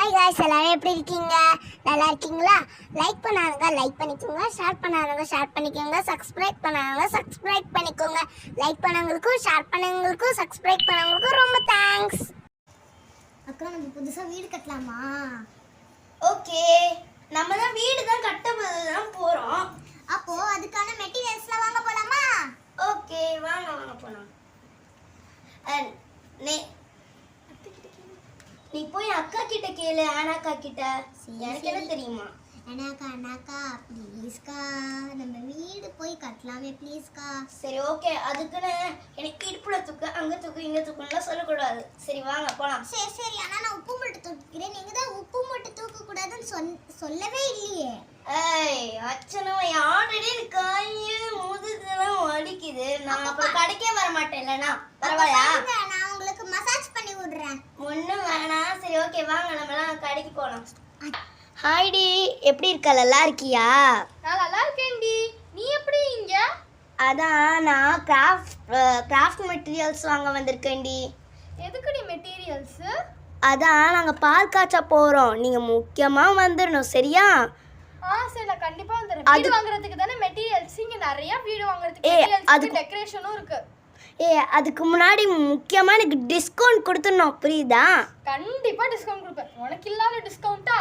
Hi guys, எல்லாரும் எப்படி இருக்கீங்க? நல்லா இருக்கீங்களா? லைக் பண்ணாதவங்க லைக் பண்ணிக்கோங்க, ஷேர் பண்ணாதவங்க ஷேர் பண்ணிக்கோங்க, சப்ஸ்கிரைப் பண்ணாதவங்க சப்ஸ்கிரைப் பண்ணிக்கோங்க. லைக் பண்ணவங்களுக்கும் ஷேர் பண்ணவங்களுக்கும் சப்ஸ்கிரைப் பண்ணவங்களுக்கும் ரொம்ப தேங்க்ஸ். அக்கா, நம்ம புதுசாக வீடு கட்டலாமா? ஓகே, நம்ம தான் வீடு தான் கட்டதான் போகிறோம். அப்போது அதுக்கான மெட்டீரியல்ஸ்லாம் வாங்க போகலாமா? ஓகே, வாங்க போகலாம். நீ போய் அக்கா கிட்ட கேளு, ஆனாக்கா கிட்ட. எனக்கு என்ன தெரியுமா? அண்ணாக்கா ப்ளீஸ்க்கா, நம்ம வீடு போய் கட்டலாமே ப்ளீஸ்க்கா. சரி ஓகே, அதுக்குன்னு எனக்கு இடுப்புல தூக்கு, அங்கே தூக்கு, இங்கே தூக்குலாம் சொல்லக்கூடாது. சரி வாங்க போகலாம். சரி, ஆனால் நான் உப்பு மட்டும் தூக்கிக்கிறேன். நீங்கள் தான் உப்பு மட்டும் தூக்கக்கூடாதுன்னு சொல்லவே இல்லையே. ஏய் அச்சனவ, ஆல்ரெடி எனக்கு கையை முதுகுலாம் வலிக்குது. நான் அப்புறம் கடைக்கே வர மாட்டேன். இல்லைனா பரவாயில்லையா? நான் உங்களுக்கு மசாஜ் பண்ணி விடுறேன். ஒன்றும் வேணாம். சரி ஓகே, வாங்க நம்மலாம் கடைக்கு போகலாம். ஹாய்டி, எப்படி இருக்க? நல்லா இருக்கியா? நான் நல்லா இருக்கேன்டி. நீ எப்படி இங்க? அதான் நான் கிராஃப்ட் மெட்டீரியல்ஸ் வாங்க வந்திருக்கேன்டி. எதுக்குடி மெட்டீரியல்ஸ்? அதான் நாங்கள் பால் காய்ச்ச போகிறோம். நீங்கள் முக்கியமாக வந்துடணும், சரியா? சரி, நான் கண்டிப்பா வந்துடுறேன். வீடு வாங்குறதுக்கு தானே மெட்டீரியல்ஸ். இங்க நிறைய வீடு வாங்குறதுக்கு மெட்டீரியல்ஸ், டெக்கரேஷனும் இருக்கு. அதுக்கு முன்னாடி முக்கியமாக எனக்கு டிஸ்கவுண்ட் கொடுத்துடணும், புரியுதா? கண்டிப்பா டிஸ்கவுண்ட் கொடுப்பேன். உனக்கு இல்லாத டிஸ்கவுண்டா?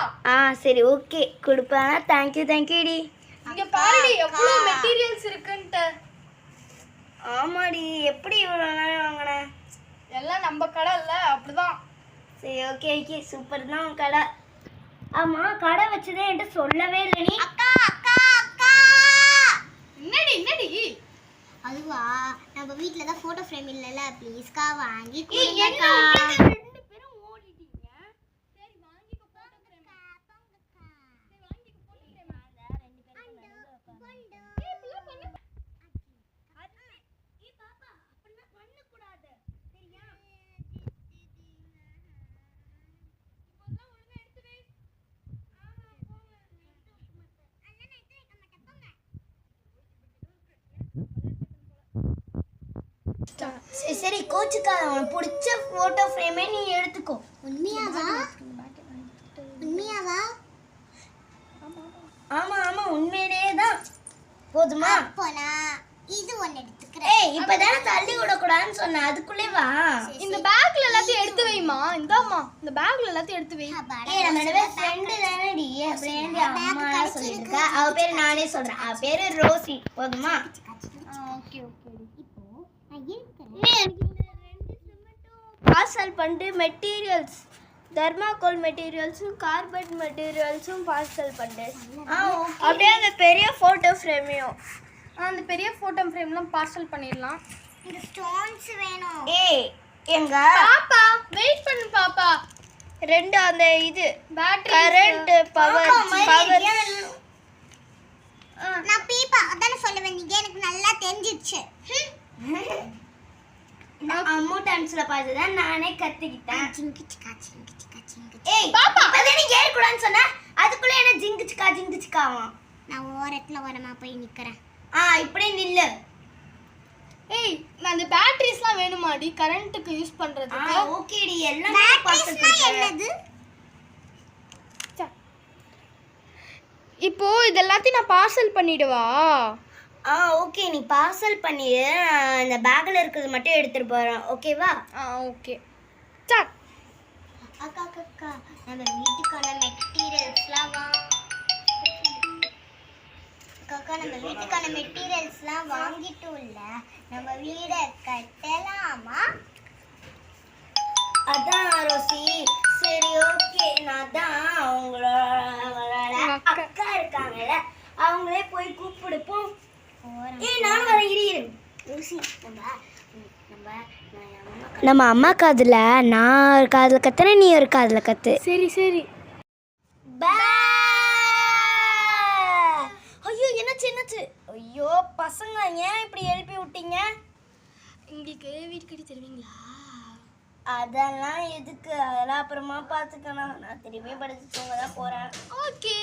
சரி ஓகே, கொடுப்பேன். தேங்க்யூடி. இங்க பாருடி எவ்வளவு மெட்டீரியல்ஸ் இருக்குன்ட்டு. ஆமாடி, எப்படி இவ்வளோ நாள் வாங்கினேன்? எல்லாம் நம்ம கடை இல்ல, அப்படிதான். சரி ஓகே, சூப்பர் தான் உன் கடை. ஆமாம், கடை வச்சதே என்கிட்ட சொல்லவே இல்லை நீ. அக்கா. என்னடி? அதுவா, நம்ம வீட்டில் தான் ஃபோட்டோ ஃப்ரேம் இல்லைல்ல, ப்ளீஸ்க்கா வாங்கி கொடுங்கக்கா. ரெண்டு பேரும் ஓடிட்டீங்க. சரி வாங்கிக்கோ போட்டோ ஃப்ரேம். சரி வாங்கிக்கோ போட்டோ ஃப்ரேம். ரெண்டு பேரும் பாப்பா அப்படினா பண்ண கூடாது, சரியா? இப்போதான் ஒழுங்கா எடுத்து வை. போங்க, எடுத்து வைக்க மாட்டேன். அண்ணா, நான் எடுத்து வைக்க மாட்டேன், போங்க. சரி கோச்சுக்காத, உனக்கு பிடிச்ச ஃபோட்டோ ஃப்ரேமே நீ எடுத்துக்கோ. உண்மையாவா? ஆமாம் உண்மையிலேயே தான். போதுமா? அப்போ நான் இது ஒன்று எடுத்துக்கிறேன். இப்போதானே தள்ளி விடக்கூடாதுன்னு சொன்னேன், அதுக்குள்ளே வா. இந்த பேக்ல எல்லாத்தையும் எடுத்து வைமா. இந்தாம்மா, இந்த பேக்ல எல்லாத்தையும் எடுத்து வை. நம்ம ரெண்டு பேரும் ஃப்ரெண்டு தானடி, அப்படின்னு அம்மா சொல்லியிருக்கா. அவ பேர் நானே சொல்றேன், அவ பேரு ரோசி. போதுமா? ஓகே. இப்போ நான் இருக்கிறேன். பார்சல் பண்ணிட்டு மெட்டீரியல்ஸ், தர்மாகோல் மெட்டீரியல்ஸும் கார்பெட் மெட்டீரியல்ஸும் பார்சல் பண்ணு. அப்படியே அந்த பெரிய ஃபோட்டோ ஃப்ரேமையும். அந்த பெரிய ஃபோட்டோ ஃப்ரேம்லாம் பார்சல் பண்ணிடலாம். இந்த ஸ்டோன்ஸ் வேணும். எங்க பாப்பா வெயிட் பண்ணு பாப்பா. ரெண்டு அந்த இது பேட்டரி, கரண்ட், பவர். நான் பீப்பா அதானே சொல்ல வந்தீங்க, எனக்கு நல்லா தெரிஞ்சிடுச்சு. அம்மு டான்ஸ்ல பார்த்துதான் நானே கத்துக்கிட்டேன். பாப்பா நீ ஏறக்கூடாதுன்னு சொன்ன, அதுக்குள்ள என்ன ஜிங்குச்சிக்காவும். நான் ஓரமா போய் நிக்கிறேன். இப்படியே நில்லு. நான் அந்த பேட்டரிஸ்லாம் வேணுமாடி கரண்ட்டுக்கு யூஸ் பண்றதுக்கு? ஓகேடி, எல்லாமே பார்சல் என்னது? இப்போ இதெல்லாத்தையும் நான் பார்சல் பண்ணிடுவா? ஓகே, நீ பார்சல் பண்ணிடு. அந்த பேக்ல இருக்கிறது மட்டும் எடுத்துட்டு போறேன், ஓகேவா? ஓகே. சாக் அக்கா, நம்ம வீட்டுக்கான மெட்டீரியல்ஸ்லாம் வாங்கிட்டோம்ல, நம்ம வீடை கட்டலாமா? அதான் ரோசி. சரி ஓகே, நான் தான் அவங்களோட அக்கா இருக்காங்கல்ல, அவங்களே போய் கூப்பிடுப்போம். நானும் வரேன், இரு. ரோசி, நம்ம அம்மா காதுல நான் ஒரு காதுல கத்துறேன், நீ ஒரு காதுல கத்து. சரி. ஐயோ, என்னாச்சு? ஐயோ பசங்க, ஏன் இப்படி எழுப்பி விட்டீங்க? உங்களுக்கு வீடு கட்டி தருவீங்களா? அதெல்லாம் எதுக்கு? அதெல்லாம் அப்புறமா பார்த்துக்கலாம். நான் திரும்பி படிச்சு தூங்க தான் போறேன். ஓகே.